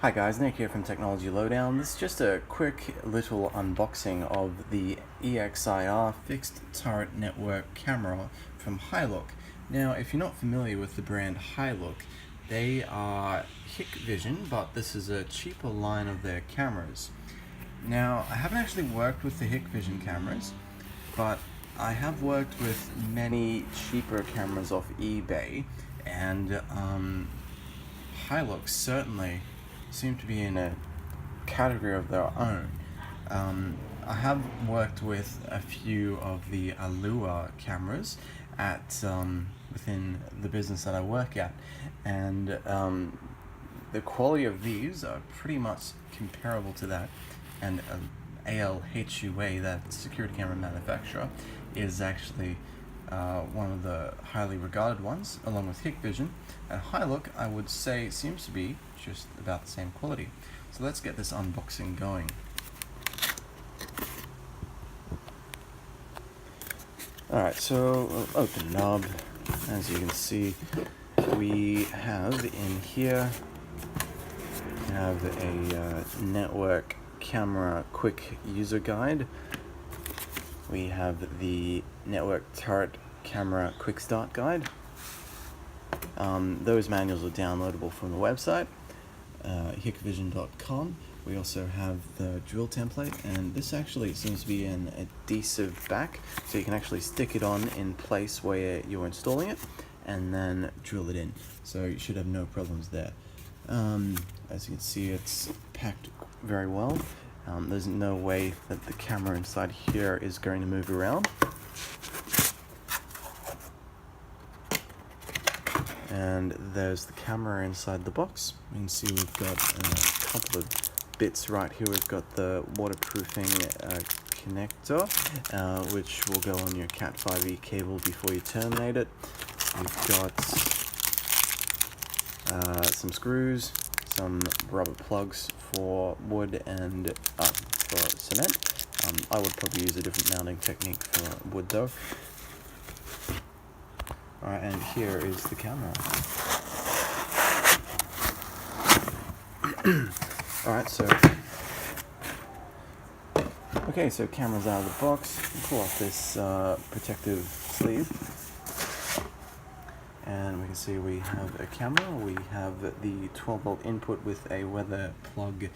Hi guys, Nick here from Technology Lowdown. This is just a quick little unboxing of the EXIR fixed turret network camera from Hiluk. Now, if you're not familiar with the brand Hiluk, they are Hikvision, but this is a cheaper line of their cameras. Now, I haven't actually worked with the Hikvision cameras, but I have worked with many cheaper cameras off eBay, and Hiluk certainly seem to be in a category of their own. I have worked with a few of the Alua cameras at within the business that I work at, and the quality of these are pretty much comparable to that. And ALHUA, that security camera manufacturer, is actually one of the highly regarded ones, along with Hikvision. And Hiluk, I would say, seems to be just about the same quality. So let's get this unboxing going. Alright, so we'll open it up. As you can see, we have in here a network camera quick user guide. We have the network turret camera quick start guide. Those manuals are downloadable from the website, hikvision.com. We also have the drill template, and this actually seems to be an adhesive back, so you can actually stick it on in place where you're installing it and then drill it in, so you should have no problems there. As you can see, it's packed very well. There's no way that the camera inside here is going to move around. And there's the camera inside the box. You can see we've got a couple of bits right here. We've got the waterproofing connector, which will go on your Cat 5e cable before you terminate it. We've got some screws, some rubber plugs for wood and for cement. I would probably use a different mounting technique for wood though. Alright, and here is the camera. Alright, so camera's out of the box. Pull off this protective sleeve. And we can see we have a camera. We have the 12-volt input with a weather plug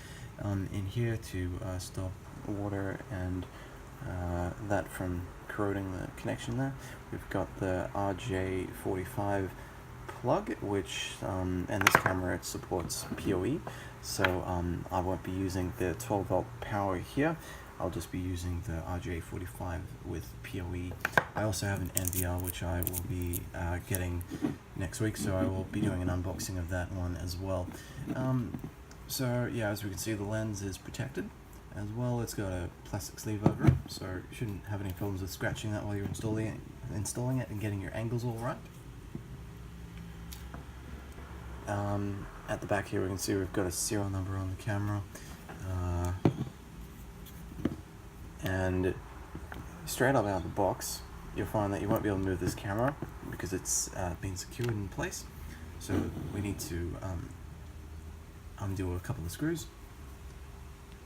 in here to stop water and that from corroding the connection there. We've got the RJ45 plug, which and this camera, it supports PoE, so I won't be using the 12-volt power here. I'll just be using the RJ45 with PoE. I also have an NVR, which I will be getting next week, so I will be doing an unboxing of that one as well. So yeah, as we can see, the lens is protected as well. It's got a plastic sleeve over it, so you shouldn't have any problems with scratching that while you're installing it and getting your angles all right. At the back here we can see we've got a serial number on the camera, and straight up out of the box you'll find that you won't be able to move this camera because it's been secured in place, so we need to undo a couple of screws.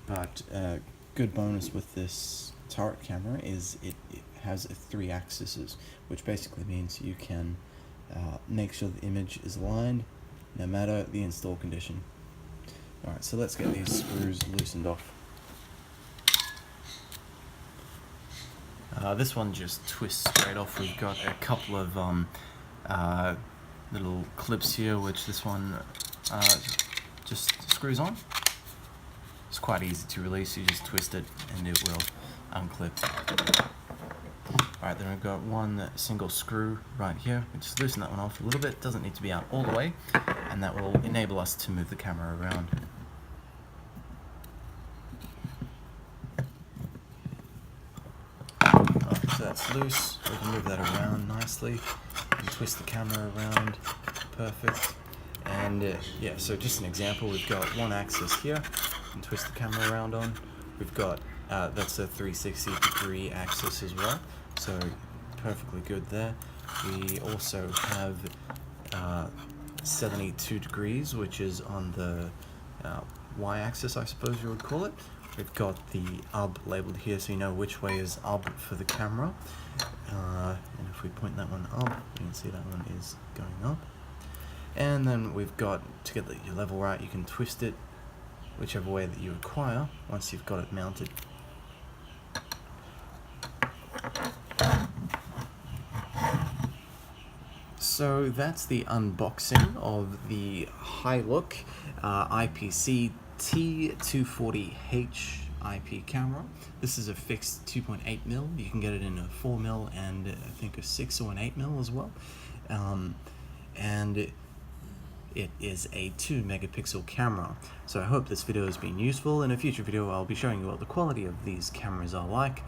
But a good bonus with this turret camera is it has 3 axes, which basically means you can make sure the image is aligned no matter the install condition. Alright, so let's get these screws loosened off. This one just twists straight off. We've got a couple of little clips here, which this one just screws on. It's quite easy to release. You just twist it and it will unclip. Alright, then we've got one single screw right here. We just loosen that one off a little bit. Doesn't need to be out all the way, and that will enable us to move the camera around. Alright, so that's loose. We can move that around nicely and twist the camera around. Perfect. And yeah, so just an example, we've got one axis here and twist the camera around on. We've got that's a 360-degree axis as well, so perfectly good there. We also have 72 degrees, which is on the y-axis, I suppose you would call it. We've got the UB labeled here so you know which way is UB for the camera. And if we point that one up, you can see that one is going up. And then we've got, to get your level right, you can twist it whichever way that you require once you've got it mounted. So that's the unboxing of the Hiluk IPC T240H IP camera. This is a fixed 2.8mm. You can get it in a 4mm and I think a 6 or an 8mm as well. And it is a 2 megapixel camera. So I hope this video has been useful. In a future video I'll be showing you what the quality of these cameras are like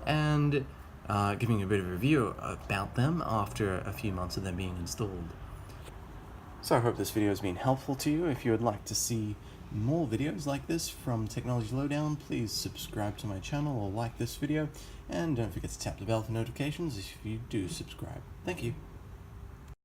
and giving you a bit of a review about them after a few months of them being installed. So I hope this video has been helpful to you. If you would like to see more videos like this from Technology Lowdown, please subscribe to my channel or like this video, and don't forget to tap the bell for notifications if you do subscribe. Thank you.